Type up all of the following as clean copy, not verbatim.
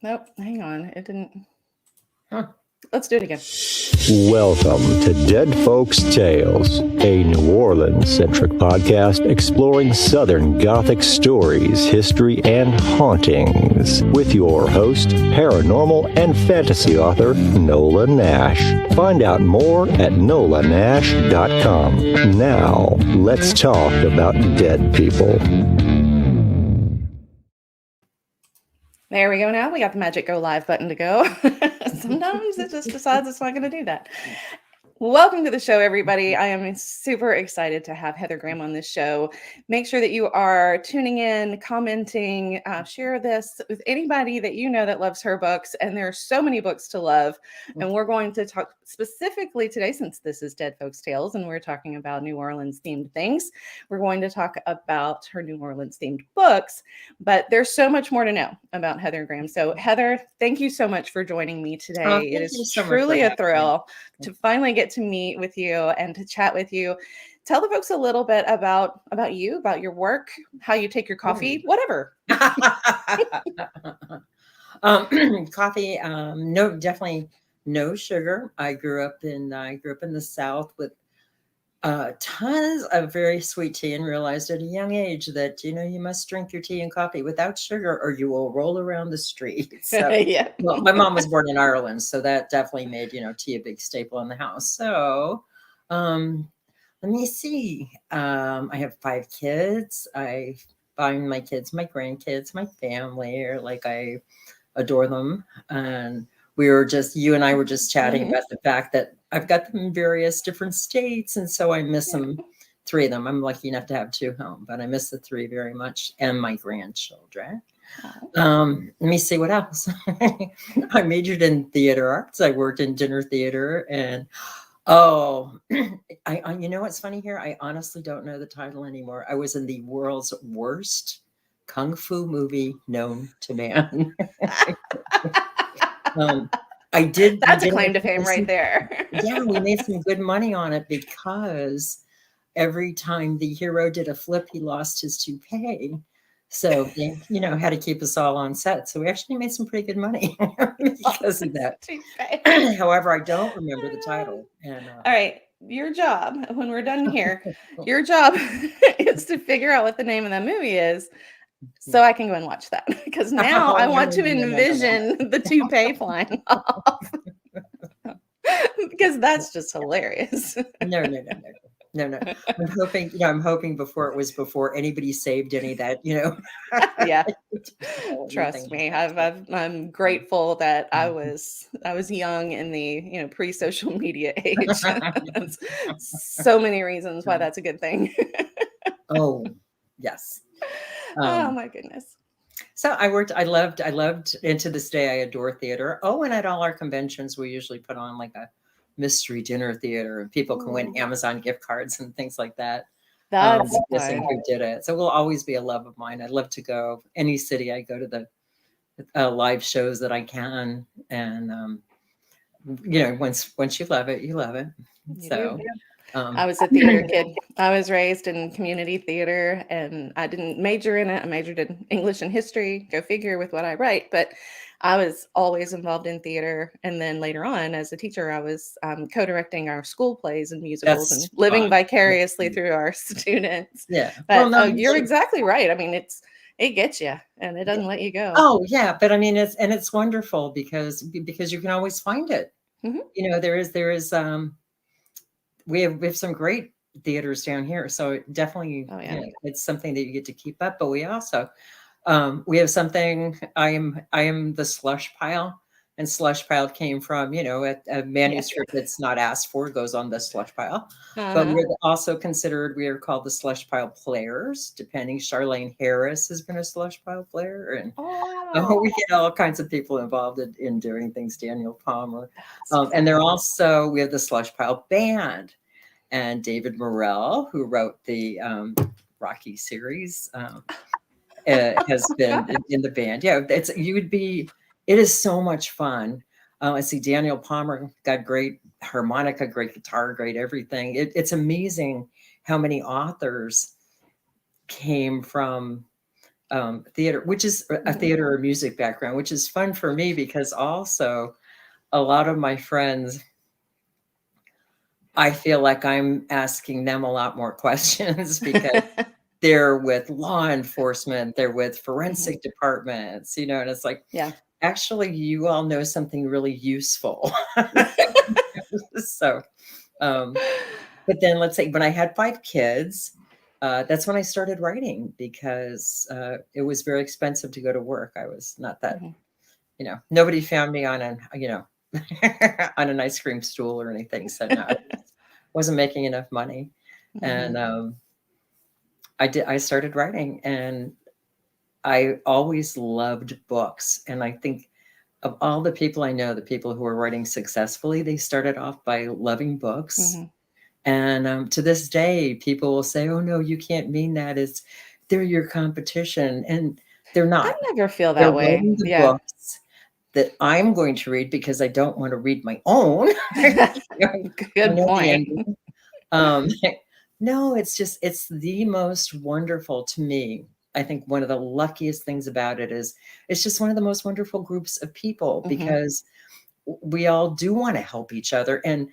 Nope, hang on. It didn't. Huh. Let's do it again. Welcome to Dead Folks Tales, a New Orleans-centric podcast exploring Southern Gothic stories, history, and hauntings. With your host, paranormal and fantasy author, Nola Nash. Find out more at nolanash.com. Now, let's talk about dead people. There we go now. We got the magic go live button to go. Sometimes it just decides it's not going to do that. Welcome to the show, everybody. I am super excited to have Heather Graham on this show. Make sure that you are tuning in, commenting, share this with anybody that you know that loves her books. And there are so many books to love. And we're going to talk specifically today, since this is Dead Folks Tales, and we're talking about New Orleans themed things. We're going to talk about her New Orleans themed books, but there's so much more to know about Heather Graham. So Heather, thank you so much for joining me today. It is truly a thrill to finally get to meet with you and to chat with you. Tell the folks a little bit about you, about your work, how you take your coffee, whatever. Coffee, no, definitely no sugar. I grew up in the South with tons of very sweet tea, and realized at a young age that you must drink your tea and coffee without sugar or you will roll around the street. So Yeah. well, my mom was born in Ireland, so that definitely made tea a big staple in the house. So let me see. I have 5 kids. I find my kids, my grandkids, my family are like, I adore them. And you and I were just chatting about the fact that I've got them in various different states. And so I miss them, 3 of them. I'm lucky enough to have 2 home, but I miss the 3 very much, and my grandchildren. Let me see what else. I majored in theater arts. I worked in dinner theater, and I you know what's funny here? I honestly don't know the title anymore. I was in the world's worst kung fu movie known to man. I did. That's a claim to fame right there. Yeah, we made some good money on it because every time the hero did a flip, he lost his toupee. So they, had to keep us all on set. So we actually made some pretty good money because of that. However, I don't remember the title. And all right, your job when we're done here, your job is to figure out what the name of that movie is, so I can go and watch that, because now I want to envision the toupee flying off. Because that's just hilarious. No. I'm hoping before anybody saved any of that, Yeah. Trust me. I'm grateful that I was young in the, pre-social media age. So many reasons why that's a good thing. Oh, yes. Oh my goodness. So I loved, and to this day I adore theater. Oh, and at all our conventions, we usually put on like a mystery dinner theater, and people can win Amazon gift cards and things like that. That's fun. Who did it. So it will always be a love of mine. I'd love to go any city. I go to the live shows that I can. And, once you love it, you love it. So I was a theater kid. I was raised in community theater, and I didn't major in it. I majored in English and history, go figure with what I write, but I was always involved in theater. And then later on, as a teacher, I was co-directing our school plays and musicals. That's and living fun. Vicariously through our students. Yeah. But you're exactly right. I mean, it gets you, and it doesn't let you go. Oh yeah. But I mean, it's wonderful because you can always find it. Mm-hmm. There is we have some great theaters down here. So definitely it's something that you get to keep up, but we also, we have something. I am the slush pile, and slush pile came from, a manuscript that's not asked for goes on the slush pile, but we're also considered, we are called the slush pile players, depending. Charlene Harris has been a slush pile player, and we get all kinds of people involved in doing things. Daniel Palmer. And we have the slush pile band, and David Morrell, who wrote the Rocky series, has been in the band. Yeah, it is so much fun. I see Daniel Palmer got great harmonica, great guitar, great everything. It's amazing how many authors came from theater, which is a theater or music background, which is fun for me because also a lot of my friends, I feel like I'm asking them a lot more questions because they're with law enforcement, they're with forensic departments, and it's like, actually, you all know something really useful. So, but then let's say when I had 5 kids, that's when I started writing because it was very expensive to go to work. I was not that, nobody found me on on an ice cream stool or anything. So no, I wasn't making enough money. And I started writing, and I always loved books. And I think of all the people I know, the people who are writing successfully, they started off by loving books. And to this day, people will say, "Oh no, you can't mean that. They're your competition," and they're not. I never feel that They're way. writing the books that I'm going to read because I don't want to read my own. Good point. No, it's the most wonderful to me. I think one of the luckiest things about it is it's just one of the most wonderful groups of people because we all do want to help each other. And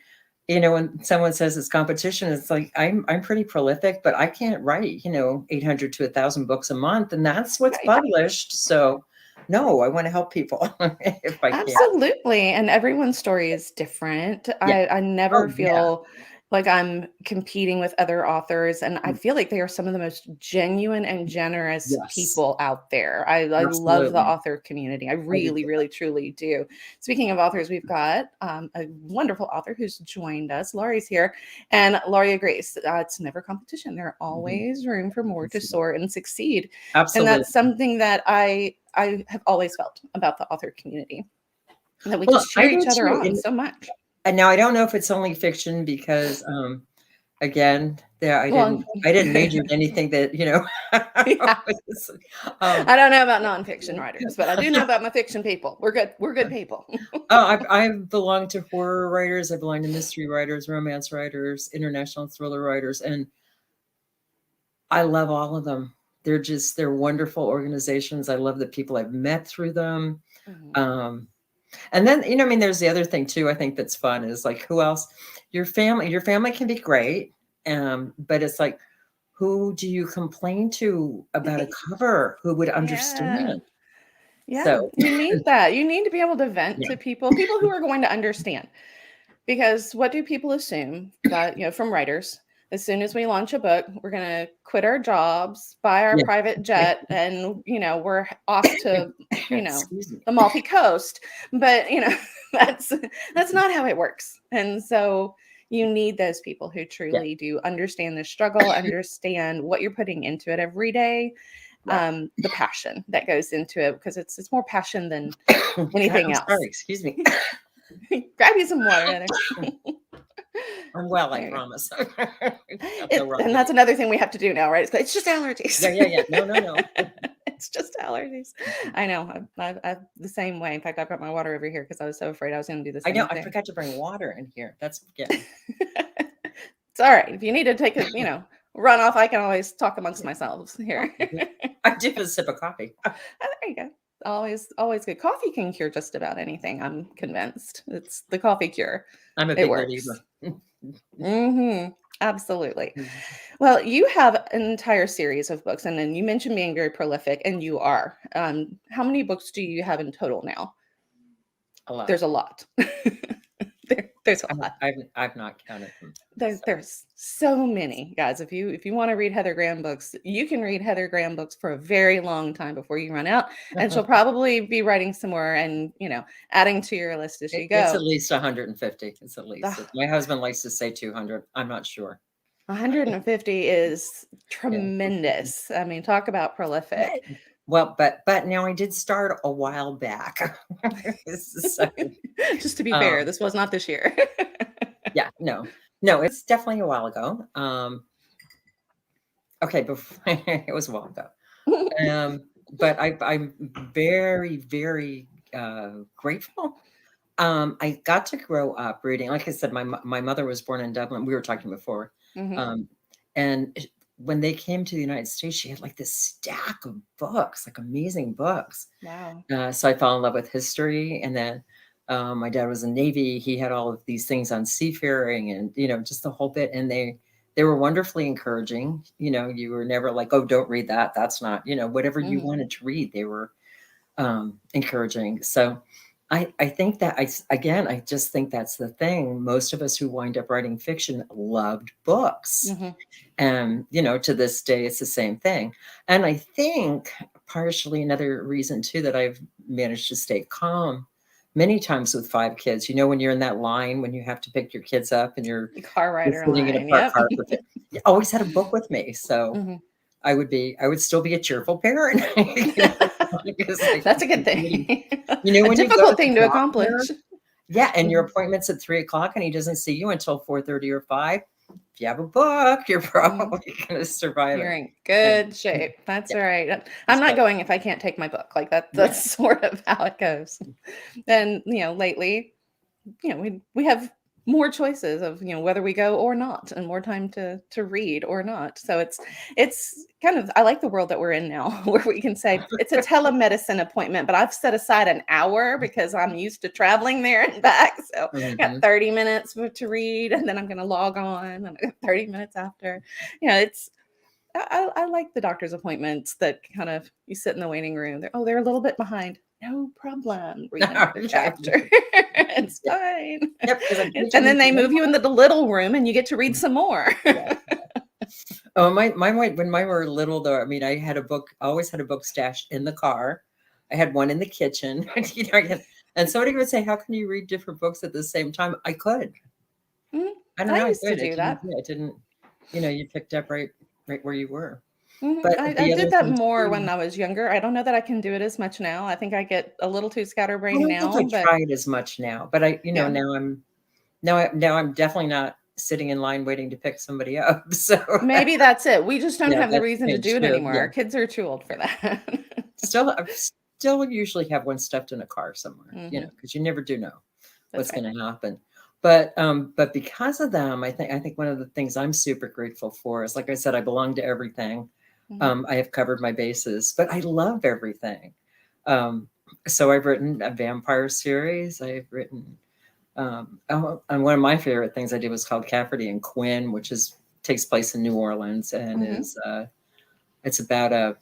when someone says it's competition, it's like I'm pretty prolific, but I can't write 800 to 1,000 books a month, and that's what's published. So no, I want to help people if I can. Absolutely. And everyone's story is different. I never feel like I'm competing with other authors. And I feel like they are some of the most genuine and generous people out there. I love the author community. I really, really, truly do. Speaking of authors, we've got a wonderful author who's joined us. Laurie's here. And Laurie agrees. It's never competition. There's always room for more to soar and succeed. Absolutely. And that's something that I have always felt about the author community. That we just cheer each other on so much. And now I don't know if it's only fiction because, again, I didn't major in anything that I don't know about nonfiction writers, but I do know about my fiction people. We're good people. I belong to horror writers. I belong to mystery writers, romance writers, international thriller writers, and I love all of them. They're wonderful organizations. I love the people I've met through them. And then, there's the other thing too, I think that's fun is like, who else? Your family can be great. But it's like, who do you complain to about a cover? Who would understand? Yeah. So you need that. You need to be able to vent to people who are going to understand. Because what do people assume that, from writers? As soon as we launch a book, we're going to quit our jobs, buy our private jet, and, we're off to, the Amalfi Coast. But, that's not how it works. And so you need those people who truly do understand the struggle, understand what you're putting into it every day, the passion that goes into it, because it's more passion than anything else. Sorry, excuse me. Grab you some water, Heather. I'm well, I promise. And that's another thing we have to do now, right? It's just allergies. Yeah. No. It's just allergies. I know. I'm the same way. In fact, I've got my water over here because I was so afraid I was going to do this. I know. I forgot to bring water in here. That's It's all right. If you need to take a, run off, I can always talk amongst myself here. I did a sip of coffee. There you go. Always good. Coffee can cure just about anything. I'm convinced. It's the coffee cure. I'm a big believer. Absolutely. Well, you have an entire series of books, and then you mentioned being very prolific, and you are. How many books do you have in total now? A lot. There's a lot. There's a lot. I've not counted them. There's so many, guys. If you want to read Heather Graham books, you can read Heather Graham books for a very long time before you run out. And she'll probably be writing some more and adding to your list as you go. It's at least 150. It's at least. My husband likes to say 200. I'm not sure. 150 is tremendous. I mean, talk about prolific. Well, but now I did start a while back. So, just to be fair, this was not this year. No, it's definitely a while ago. Okay, before it was a while ago. But I'm very, very grateful. I got to grow up reading. Like I said, my mother was born in Dublin. We were talking before, and when they came to the United States, she had like this stack of books, like amazing books. Wow. So I fell in love with history. And then my dad was in the Navy. He had all of these things on seafaring and, just the whole bit. And they were wonderfully encouraging. You were never like, oh, don't read that. That's not, whatever you wanted to read, they were encouraging. So I think that I just think that's the thing. Most of us who wind up writing fiction loved books. And, to this day, it's the same thing. And I think partially another reason too, that I've managed to stay calm many times with 5 kids, when you're in that line, when you have to pick your kids up and you're car rider sitting in a parked car, you always had a book with me. So I would still be a cheerful parent. That's a good thing. When a difficult thing to accomplish. Yeah. And your appointment's at 3:00 and he doesn't see you until 4:30 or 5. If you have a book, you're probably going to survive. You're in good shape. That's right. I'm not going if I can't take my book. Like that's sort of how it goes. And, lately, we have more choices of, whether we go or not, and more time to read or not. So it's kind of, I like the world that we're in now where we can say it's a telemedicine appointment, but I've set aside an hour because I'm used to traveling there and back. So I got 30 minutes to read, and then I'm going to log on and I got 30 minutes after, I like the doctor's appointments that kind of, you sit in the waiting room. They're a little bit behind. No problem. Read another chapter. It's fine. Yep, and then they move you into the little room and you get to read some more. Oh, when mine were little though, I mean, I always had a book stashed in the car. I had one in the kitchen. And somebody would say, how can you read different books at the same time? I could. I don't know. I used to do that. I didn't, you picked up right where you were. But I did that more when I was younger. I don't know that I can do it as much now. I think I get a little too scatterbrained now. I try it as much now, but now I'm definitely not sitting in line waiting to pick somebody up. So maybe that's it. We just don't have the reason to do it anymore. Our kids are too old for that. Still usually have one stuffed in a car somewhere, because you never do know what's going to happen. But because of them, I think one of the things I'm super grateful for is, like I said, I belong to everything. I have covered my bases, but I love everything. So I've written a vampire series. I've written, and one of my favorite things I did was called Cafferty and Quinn, which takes place in New Orleans, and it's about a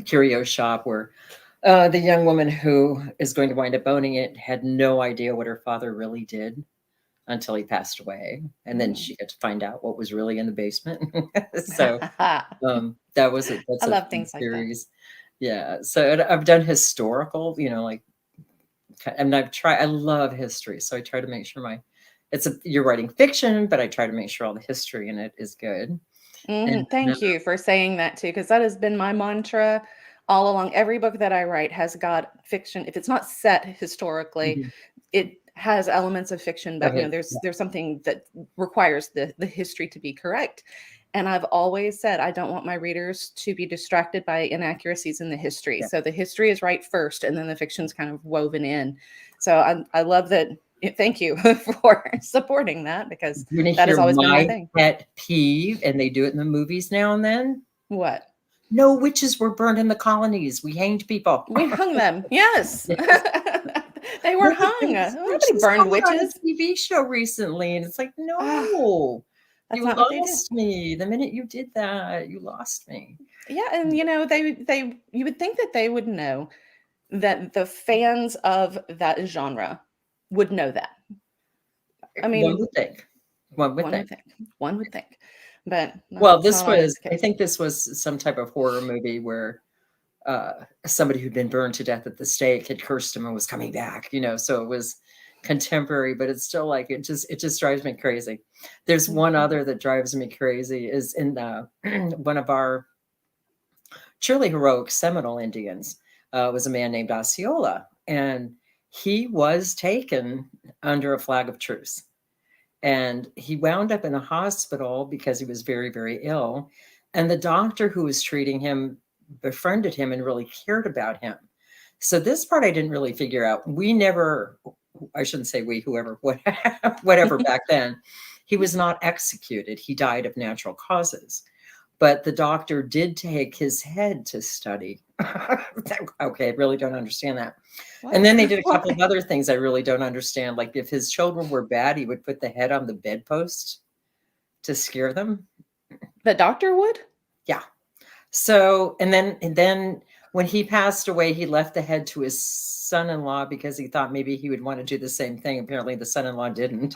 curio shop where the young woman who is going to wind up owning it had no idea what her father really did until he passed away. And then she got to find out what was really in the basement. So that's I love things series. Like that. Yeah. So I've done historical, I love history. So I try to make sure you're writing fiction, but I try to make sure all the history in it is good. Thank you for saying that too, because that has been my mantra all along. Every book that I write has got fiction. If it's not set historically, it has elements of fiction, but there's something that requires the history to be correct. And I've always said I don't want my readers to be distracted by inaccuracies in the history. So the history is right first, and then the fiction's kind of woven in. So I love that. Thank you for supporting that, because that has always been my thing. Pet peeve, and they do it in the movies now and then. What? No witches were burned in the colonies. We hanged people. We hung them. Yes. They were hung. Nobody burned witches. On a TV show recently, and it's like, no, you lost me. The minute you did that, you lost me. Yeah, and you would think that they would know, that the fans of that genre would know that. I mean, one would think. But I think this was some type of horror movie where somebody who'd been burned to death at the stake had cursed him and was coming back, so it was contemporary, but it's still like, it just drives me crazy. There's one other that drives me crazy, is in one of our truly heroic Seminole Indians was a man named Osceola, and he was taken under a flag of truce. And he wound up in a hospital because he was very, very ill. And the doctor who was treating him befriended him and really cared about him. So this part I didn't really figure out. I shouldn't say we, whatever back then, he was not executed. He died of natural causes. but the doctor did take his head to study. Okay, I really don't understand that. What? And then they did a couple of other things I really don't understand. Like if his children were bad, he would put the head on the bedpost to scare them. The doctor would? Yeah. So, and then when he passed away, he left the head to his son-in-law because he thought maybe he would want to do the same thing. Apparently the son-in-law didn't.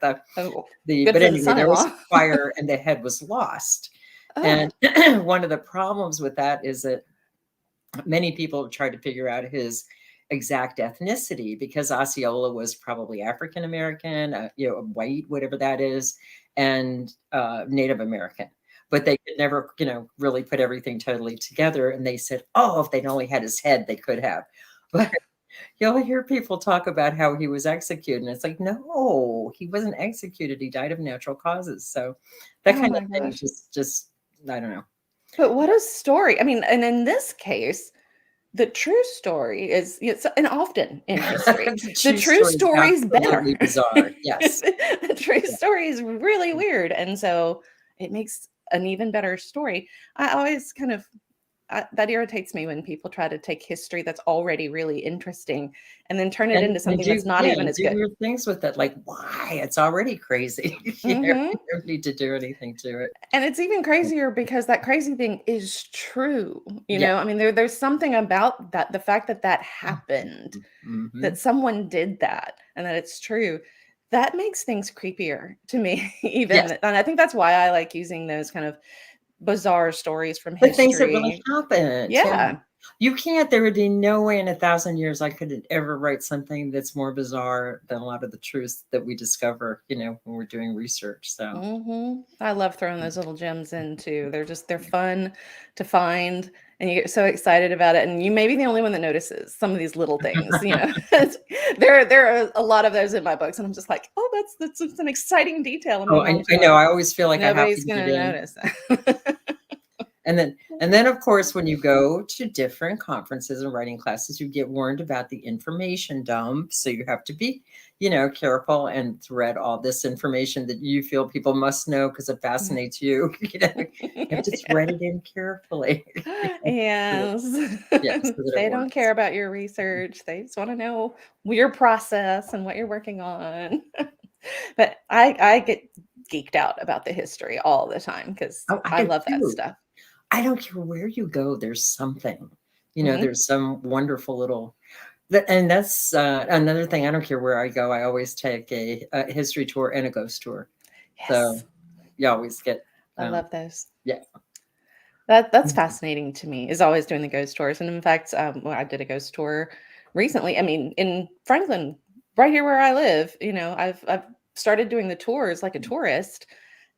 But anyway, there was a fire and the head was lost. Oh. And one of the problems with that is that many people have tried to figure out his exact ethnicity, because Osceola was probably African-American, white, whatever that is, and Native American. But they could never, really put everything totally together. And they said, oh, if they'd only had his head, they could have. But you'll hear people talk about how he was executed. And it's like, no, he wasn't executed. He died of natural causes. So that kind of thing, just, I don't know. But what a story. I mean, and in this case, the true story is, and often in history, the true story is better. Bizarre. Yes. The true story is really weird. And so it makes an even better story. I always that irritates me when people try to take history that's already really interesting and then turn it into something that's not even as good. Weird things with it, like why? It's already crazy. You don't need to do anything to it. And it's even crazier because that crazy thing is true. You know, I mean, there's something about that, the fact that happened, that someone did that and that it's true. That makes things creepier to me, even. Yes. And I think that's why I like using those kind of bizarre stories from history. The things that really happened. Yeah. You can't, there would be no way in 1,000 years I could ever write something that's more bizarre than a lot of the truths that we discover, when we're doing research. So I love throwing those little gems in too. They're fun to find. And you get so excited about it. And you may be the only one that notices some of these little things, There are a lot of those in my books. And I'm just like, oh, that's an exciting detail. I know. I always feel like nobody's going to notice that. And then, of course, when you go to different conferences and writing classes, you get warned about the information dump. So you have to be, careful and thread all this information that you feel people must know because it fascinates you. You have to thread it in carefully. Yes. So they don't care about your research. They just want to know your process and what you're working on. But I get geeked out about the history all the time because I love that stuff. I don't care where you go. There's something, there's some wonderful little, and that's another thing. I don't care where I go. I always take a history tour and a ghost tour. Yes. So you always get. I love those. Yeah. That's fascinating to me, is always doing the ghost tours. And in fact, I did a ghost tour recently. I mean, in Franklin, right here where I live, I've started doing the tours like a tourist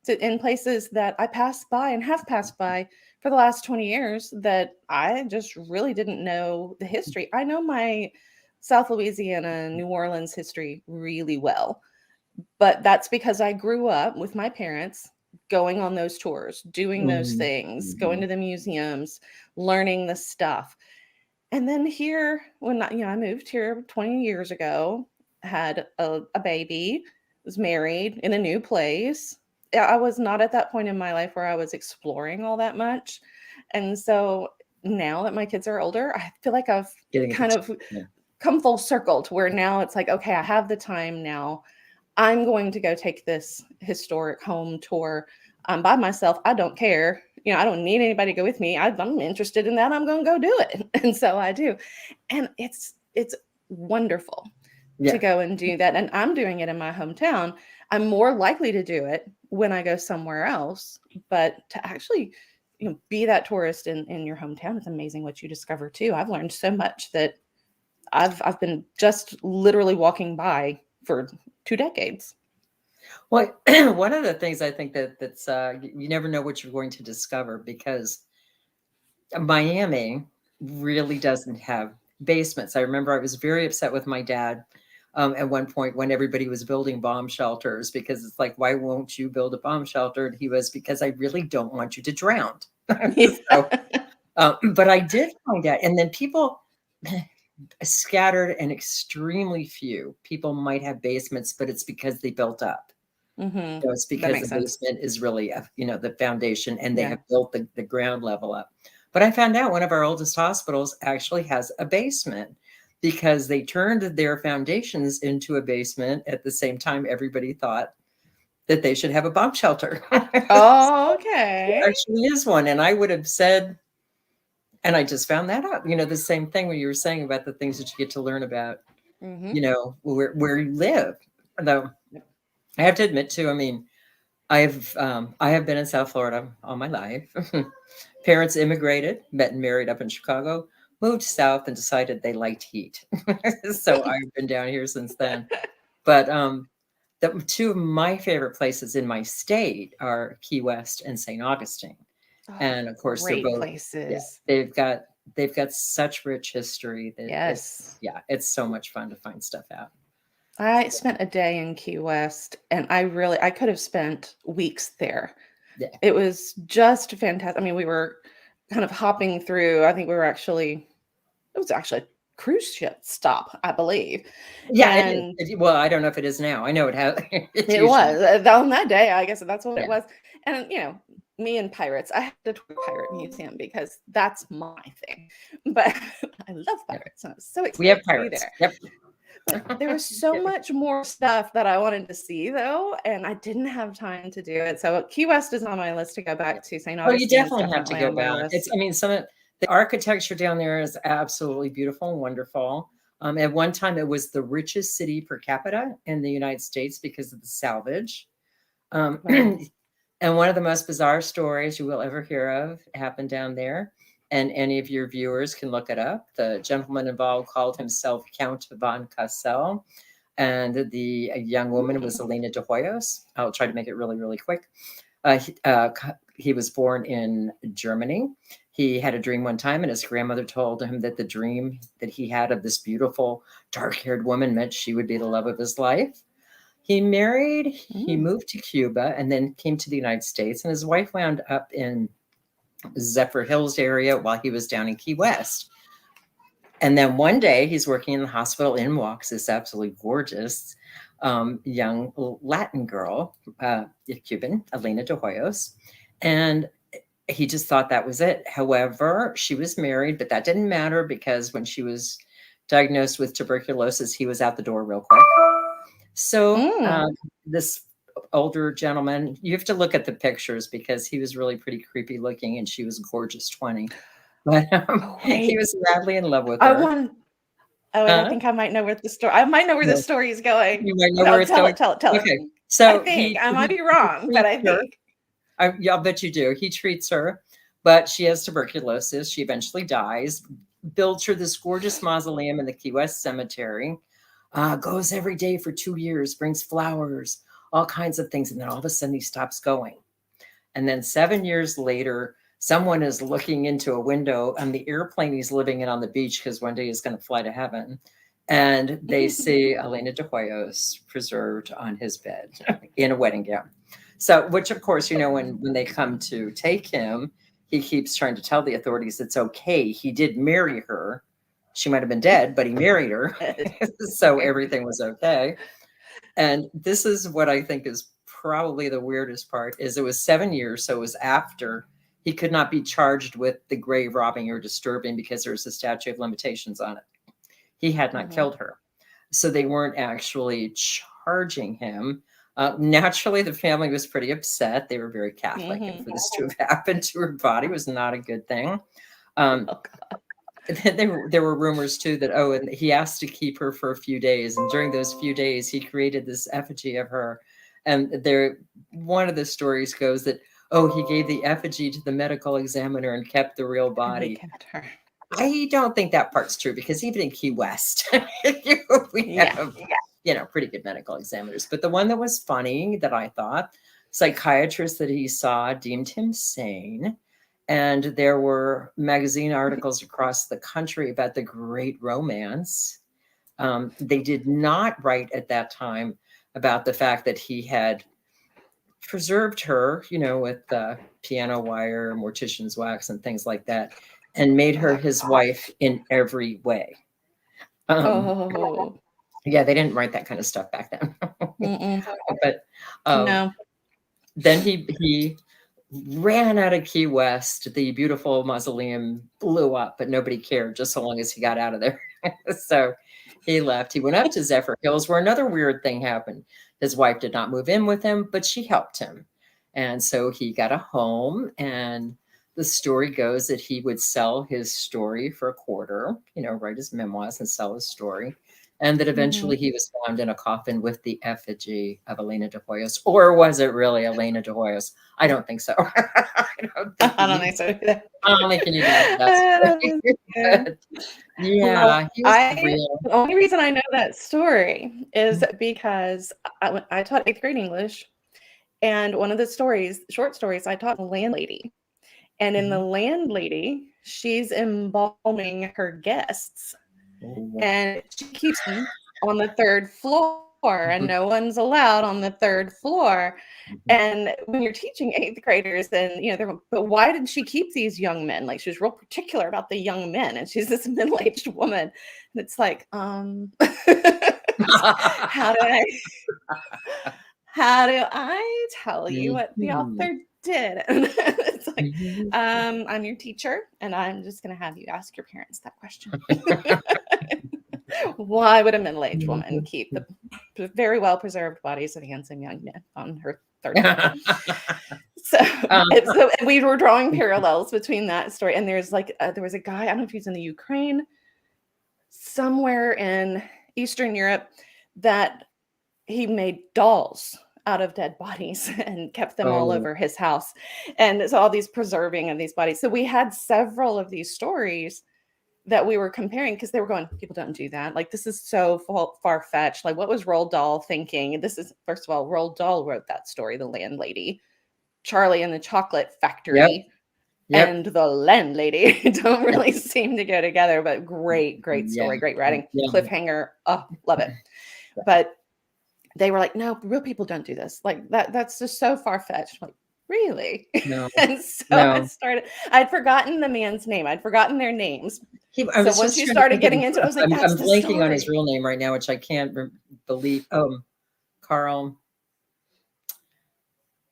in places that I pass by and have passed by for the last 20 years that I just really didn't know the history. I know my South Louisiana, New Orleans history really well, but that's because I grew up with my parents going on those tours, doing those things, going to the museums, learning the stuff. And then here, when I moved here 20 years ago, had a baby, was married in a new place. I was not at that point in my life where I was exploring all that much. And so now that my kids are older, I feel like I've kind of come full circle to where now it's like, okay, I have the time now. I'm going to go take this historic home tour by myself. I don't care. I don't need anybody to go with me. I'm interested in that. I'm going to go do it. And so I do. And it's wonderful to go and do that. And I'm doing it in my hometown. I'm more likely to do it when I go somewhere else, but to actually, be that tourist in your hometown, it's amazing what you discover too. I've learned so much that I've been just literally walking by for 2 decades. Well, one of the things I think that's you never know what you're going to discover, because Miami really doesn't have basements. I remember I was very upset with my dad at one point when everybody was building bomb shelters, because it's like, why won't you build a bomb shelter? And he was, because I really don't want you to drown. So, but I did find out, and then people scattered and extremely few people might have basements, but it's because they built up. Mm-hmm. So it's because the basement is really, the foundation, and they have built the ground level up. But I found out one of our oldest hospitals actually has a basement because they turned their foundations into a basement at the same time everybody thought that they should have a bomb shelter. Oh, okay. There actually is one. And I would have said, and I just found that out, the same thing when you were saying about the things that you get to learn about, where you live. Though I have to admit too, I mean, I have been in South Florida all my life. Parents immigrated, met and married up in Chicago, moved south and decided they liked heat. So I've been down here since then. But the two of my favorite places in my state are Key West and St. Augustine. And of course, they're both places. Yeah, they've got such rich history that it's so much fun to find stuff out. I spent a day in Key West, and I could have spent weeks there. Yeah. It was just fantastic. I mean, we were kind of hopping through. I think it was actually a cruise ship stop, I believe. Yeah. Well, I don't know if it is now. I know it has. It was on that day. I guess that's what it was. And, me and pirates, I had to tour Pirate Museum because that's my thing. But I love pirates. And I was so excited we have to pirates. be there. Yep. But there was so much more stuff that I wanted to see, though, and I didn't have time to do it. So Key West is on my list to go back to. St. Augustine. Oh, you definitely have to go back. Some of the architecture down there is absolutely beautiful and wonderful. At one time, it was the richest city per capita in the United States because of the salvage. And one of the most bizarre stories you will ever hear of happened down there. And any of your viewers can look it up. The gentleman involved called himself Count von Cassell, and the young woman was Elena de Hoyos. I'll try to make it really, really quick. He was born in Germany. He had a dream one time, and his grandmother told him that the dream that he had of this beautiful, dark-haired woman meant she would be the love of his life. He married, he moved to Cuba, and then came to the United States, and his wife wound up in Zephyr Hills area while he was down in Key West. And then one day he's working in the hospital, in walks this absolutely gorgeous young Latin girl, Cuban, Elena de Hoyos. And he just thought that was it. However, she was married, but that didn't matter because when she was diagnosed with tuberculosis, he was out the door real quick. So this older gentleman, you have to look at the pictures because he was really pretty creepy looking and she was a gorgeous 20. But he was madly in love with her. I think I might know where the story. I might know where the story is going. You might know where it's going. Tell it. Okay, so I might be wrong, but I think. I'll bet you do. He treats her, but she has tuberculosis. She eventually dies. Builds her this gorgeous mausoleum in the Key West Cemetery. Goes every day for 2 years. Brings flowers, all kinds of things, and then all of a sudden he stops going. And then 7 years later, someone is looking into a window on the airplane he's living in on the beach because one day he's going to fly to heaven. And they see Elena de Hoyos preserved on his bed in a wedding gown. So, which of course, when they come to take him, he keeps trying to tell the authorities it's okay. He did marry her. She might have been dead, but he married her. So everything was okay. And this is what I think is probably the weirdest part is it was 7 years. So it was after he could not be charged with the grave robbing or disturbing because there was a statute of limitations on it. He had not killed her. So they weren't actually charging him. Naturally, the family was pretty upset. They were very Catholic. And for this to have happened to her body was not a good thing. There were rumors too that, and he asked to keep her for a few days. And during those few days, he created this effigy of her. And one of the stories goes that, he gave the effigy to the medical examiner and kept the real body. Kept her. I don't think that part's true because even in Key West, we have pretty good medical examiners. But the one that was funny that I thought, psychiatrists that he saw deemed him sane. And there were magazine articles across the country about the great romance. They did not write at that time about the fact that he had preserved her, with piano wire, mortician's wax, and things like that, and made her his wife in every way. Yeah, they didn't write that kind of stuff back then. But No. then he ran out of Key West. The beautiful mausoleum blew up, but nobody cared just so long as he got out of there. So he left. He went up to Zephyr Hills, where another weird thing happened. His wife did not move in with him, but she helped him. And so he got a home, and the story goes that he would sell his story for a quarter, write his memoirs and sell his story. And that eventually he was found in a coffin with the effigy of Elena de Hoyos. Or was it really Elena de Hoyos? I don't think so. I don't think so either. I don't think you need to know that story. Yeah, the only reason I know that story is because I taught 8th grade English, and one of the short stories I taught, a landlady. And in the landlady, she's embalming her guests. And she keeps them on the 3rd floor, and no one's allowed on the 3rd floor. And when you're teaching 8th graders, then but why did she keep these young men? Like, she was real particular about the young men, and she's this middle-aged woman. And it's like, how do I tell you what the author did? It's like, I'm your teacher, and I'm just going to have you ask your parents that question. Why would a middle-aged woman keep the very well-preserved bodies of handsome young men on her 3rd floor? So we were drawing parallels between that story, and there's there was a guy, I don't know if he's in the Ukraine, somewhere in Eastern Europe, that he made dolls out of dead bodies and kept them all over his house. And so all these preserving of these bodies. So we had several of these stories that we were comparing, because they were going, people don't do that. Like, this is so far-fetched. Like, what was Roald Dahl thinking? And this is, first of all, Roald Dahl wrote that story, The Landlady. Charlie and the Chocolate Factory and The Landlady don't really seem to go together, but great story, great writing, cliffhanger. Oh, love it. But they were like, no, real people don't do this. Like, that's just so far-fetched. Like, really? No. And so I'd forgotten the man's name. I'd forgotten their names. So once you started getting into it, I was like, I'm that's blanking on his real name right now, which I can't believe. Carl.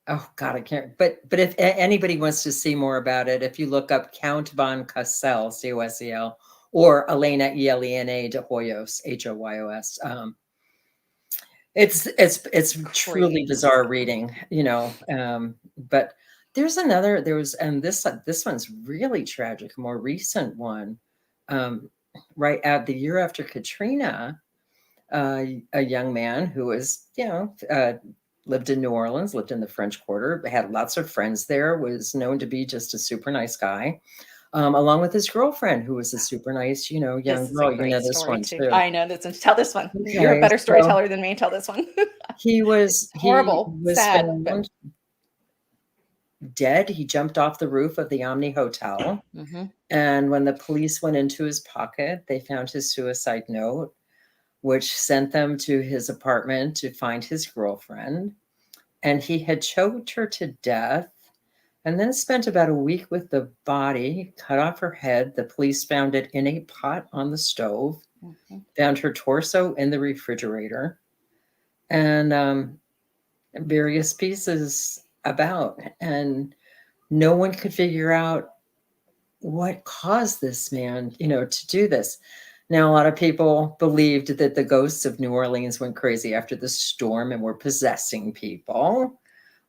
Oh God, I can't. But if anybody wants to see more about it, if you look up Count von Cassell, Cosel, or Elena Elena de Hoyos, Hoyos. It's truly bizarre reading, but there's and this one's really tragic, a more recent one. Right at the year after Katrina, a young man who was, lived in New Orleans, lived in the French Quarter, had lots of friends there, was known to be just a super nice guy. Along with his girlfriend, who was a super nice, young girl. You know this one too. I know this one. Tell this one. Okay, you're a better storyteller than me. Tell this one. He was horrible, sad, found dead. He jumped off the roof of the Omni Hotel, and when the police went into his pocket, they found his suicide note, which sent them to his apartment to find his girlfriend, and he had choked her to death. And then spent about a week with the body, cut off her head. The police found it in a pot on the stove, found her torso in the refrigerator, and various pieces about. And no one could figure out what caused this man, to do this. Now, a lot of people believed that the ghosts of New Orleans went crazy after the storm and were possessing people.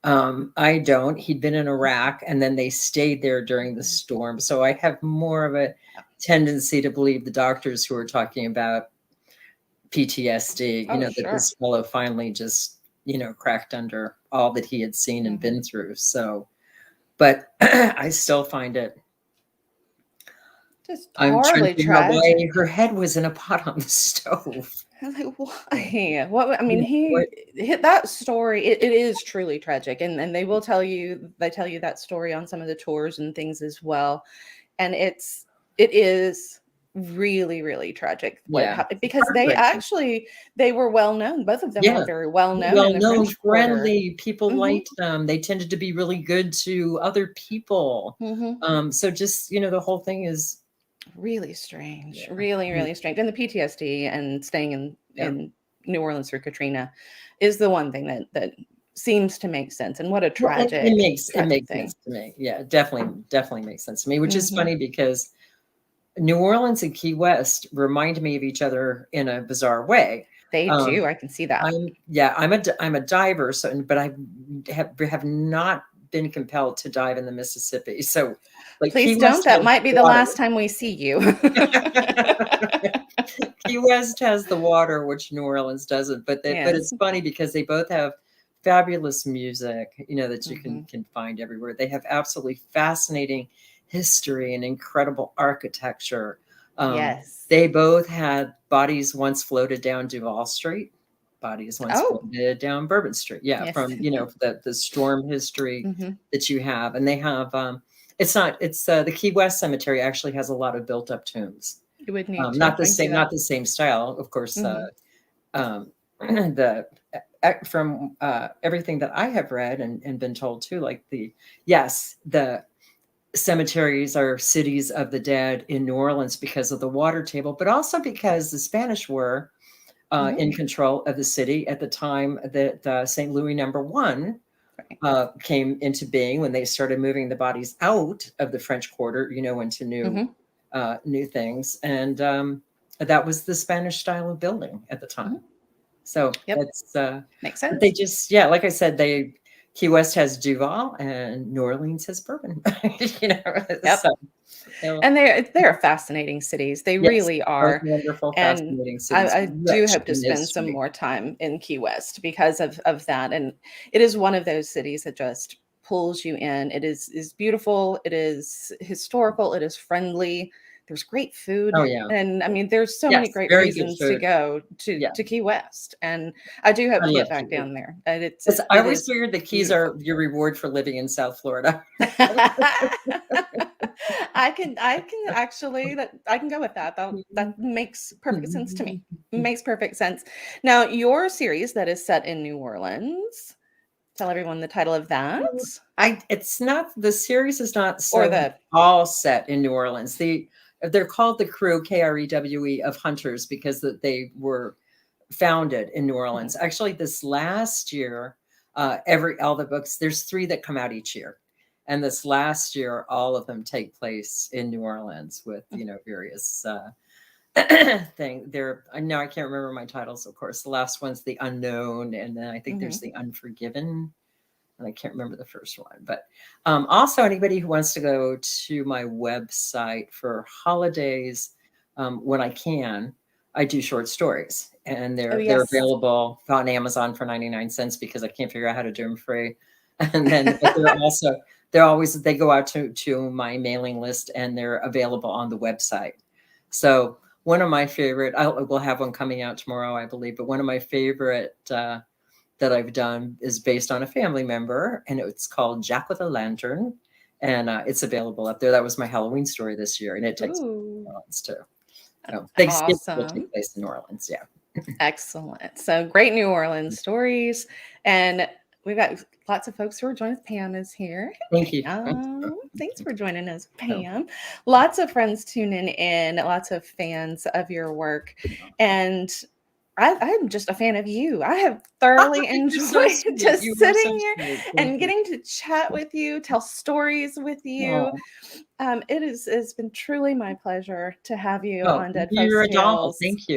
I don't. He'd been in Iraq, and then they stayed there during the storm. So I have more of a tendency to believe the doctors who are talking about PTSD, that this fellow finally just, cracked under all that he had seen and been through. So, but I still find it. I'm trying to figure out why her head was in a pot on the stove. I was like, why? What? I mean, he hit that story. It is truly tragic, and they will tell you. They tell you that story on some of the tours and things as well, and it is really, really tragic what happened, because they were well known. Both of them were very well known, friendly. People liked them. They tended to be really good to other people. So just the whole thing is really strange, really strange. And the PTSD and staying in New Orleans through Katrina is the one thing that seems to make sense. And what a Well, tragic, it makes thing. sense to me. Yeah, definitely makes sense to me, which is funny because New Orleans and Key West remind me of each other in a bizarre way. They do. I can see that. I'm a diver, but I have not been compelled to dive in the Mississippi. So, like, please don't. That might be the last time we see you. Key West has the water, which New Orleans doesn't. But it's funny because they both have fabulous music, that you can find everywhere. They have absolutely fascinating history and incredible architecture. Yes. They both had bodies once floated down Duval Street, bodies once floated down Bourbon Street. Yeah, yes. From the storm history that you have, and they have the Key West Cemetery actually has a lot of built up tombs. You would need not the same style, of course. From everything that I have read and been told too, like the cemeteries are cities of the dead in New Orleans because of the water table, but also because the Spanish were in control of the city at the time that St. Louis number 1 came into being, when they started moving the bodies out of the French Quarter, into new things. And that was the Spanish style of building at the time. So that's makes sense. They just, like I said, Key West has Duval and New Orleans has Bourbon. So, and they're fascinating cities. They really are. Wonderful, and fascinating cities. I do hope to spend some more time in Key West because of that. And it is one of those cities that just pulls you in. It is beautiful. It is historical. It is friendly. There's great food. Oh, yeah. And I mean, there's so many great reasons to go to Key West. And I do hope to get back down there. And I always figured the Keys are your reward for living in South Florida. I can actually I can go with that. That makes perfect sense to me. Makes perfect sense. Now, your series that is set in New Orleans, tell everyone the title of that. The series is not all set in New Orleans. They're called the Krewe, Krewe of Hunters, because they were founded in New Orleans. Actually, this last year, all the books, there's 3 that come out each year. And this last year, all of them take place in New Orleans with, various things. I can't remember my titles, of course. The last one's The Unknown, and then I think there's The Unforgiven. And I can't remember the first one, but also anybody who wants to go to my website for holidays, when I can, I do short stories, and they're available on Amazon for 99 cents because I can't figure out how to do them free. And then they go out to my mailing list, and they're available on the website. So one of my favorite, we'll have one coming out tomorrow, I believe, but one of my favorite that I've done is based on a family member, and it's called Jack with a Lantern, and it's available up there. That was my Halloween story this year, and it takes place in New Orleans too. So Thanksgiving will take place in New Orleans. Yeah. Excellent. So great New Orleans stories, and we've got lots of folks who are joining us. Pam is here. Thank you. Thanks for joining us, Pam. Lots of friends tuning in, lots of fans of your work, and I'm just a fan of you. I have thoroughly enjoyed just sitting here and getting to chat with you, tell stories with you. It's been truly my pleasure to have you on Dead Folks Tales. Thank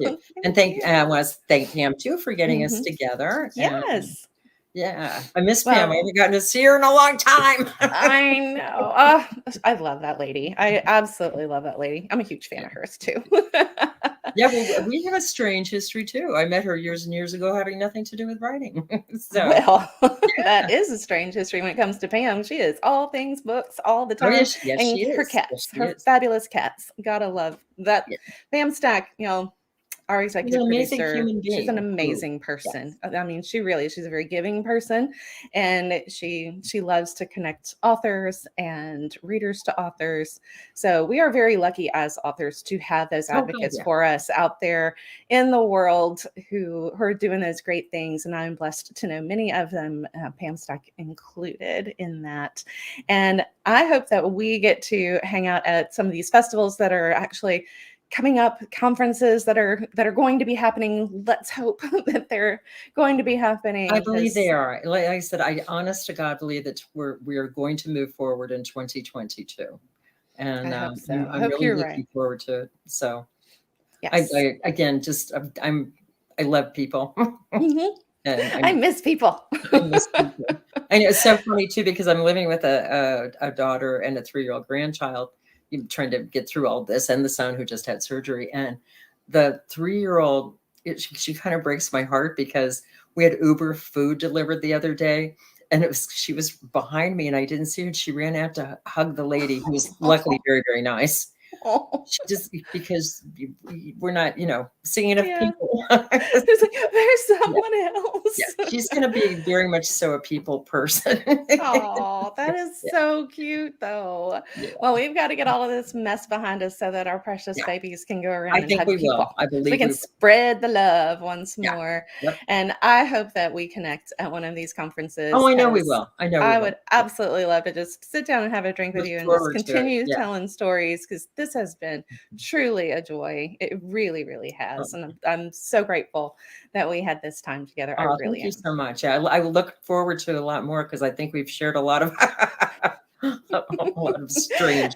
you. And I want to thank Pam too for getting us together. Yes. Yeah, I miss Pam. I haven't gotten to see her in a long time. I know. I love that lady. I absolutely love that lady. I'm a huge fan of hers too. Yeah, well, we have a strange history too. I met her years and years ago, having nothing to do with writing. That is a strange history when it comes to Pam. She is all things books all the time. Yes, and she is. Her cats, her fabulous cats. Gotta love that. Yeah. Pam Stack, our executive producer, she's an amazing person. Yes. I mean, she's a very giving person, and she loves to connect authors and readers to authors. So we are very lucky as authors to have those advocates for us out there in the world who are doing those great things. And I'm blessed to know many of them, Pam Stack included in that. And I hope that we get to hang out at some of these festivals that are actually coming up, conferences that are going to be happening. Let's hope that they're going to be happening. I believe they are. Like I said, I honest to God believe that we are going to move forward in 2022. And I hope so. I'm really looking forward to it. So yes. I again, just I love people. Mm-hmm. And I miss people. I miss people. And it's so funny too, because I'm living with a daughter and a 3-year-old grandchild, trying to get through all this, and the son who just had surgery. And the 3-year-old, she kind of breaks my heart, because we had Uber food delivered the other day, and she was behind me and I didn't see her. And she ran out to hug the lady, who was luckily very, very nice. She just, because we're not, seeing enough people. There's someone else. Yeah, she's going to be very much so a people person. Oh, that is so cute, though. Yeah. Well, we've got to get all of this mess behind us so that our precious babies can go around and hug people. Will. I believe we can spread the love once more. Yep. And I hope that we connect at one of these conferences. Oh, I know we will. I would absolutely love to just sit down and have a drink with you and just continue telling stories, because this has been truly a joy. It really, really has. And I'm so grateful that we had this time together. I really thank you so much. I look forward to a lot more, because I think we've shared a lot of strange.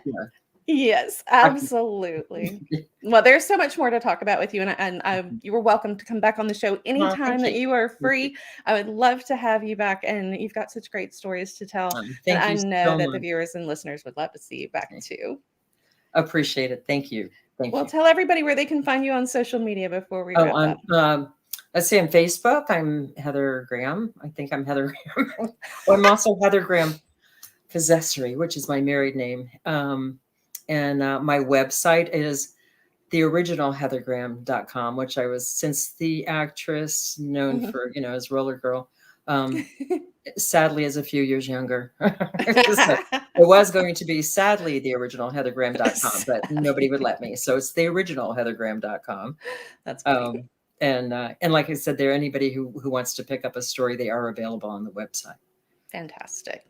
Yes, absolutely. Well, there's so much more to talk about with you, and you were welcome to come back on the show anytime that you are free. I would love to have you back, and you've got such great stories to tell. And I know that the viewers and listeners would love to see you back too. Appreciate it. Thank you. Well, tell everybody where they can find you on social media before we wrap up. Let's see, on Facebook, I'm Heather Graham. I think I'm Heather Graham. I'm also Heather Graham Possessory, which is my married name. And my website is theoriginalheathergraham.com, which I was, since the actress known for, as Roller Girl, sadly is a few years younger. So it was going to be sadly theoriginalheathergraham.com, but nobody would let me. So it's theoriginalheathergraham.com. That's funny. And like I said, there, anybody who wants to pick up a story, they are available on the website. Fantastic.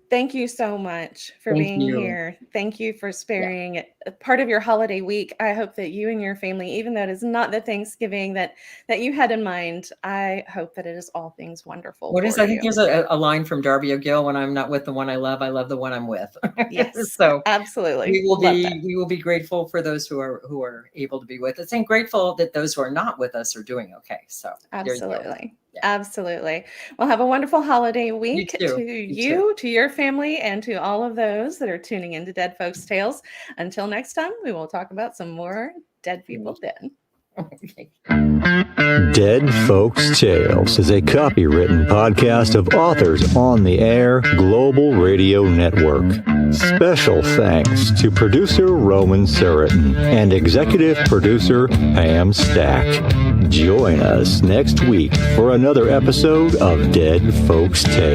Thank you so much for being here. Thank you for sparing part of your holiday week. I hope that you and your family, even though it is not the Thanksgiving that you had in mind, I hope that it is all things wonderful. I think there's a line from Darby O'Gill: when I'm not with the one I love the one I'm with. Yes, so absolutely. We will be grateful for those who are able to be with us, and grateful that those who are not with us are doing okay. So absolutely. Absolutely. Well, have a wonderful holiday week to you, to your family, and to all of those that are tuning into Dead Folks Tales. Until next time, we will talk about some more dead people dead. Dead Folks Tales is a copywritten podcast of Authors on the Air Global Radio Network. Special thanks to producer Roman Suritin and executive producer Pam Stack. Join us next week for another episode of Dead Folks Tales.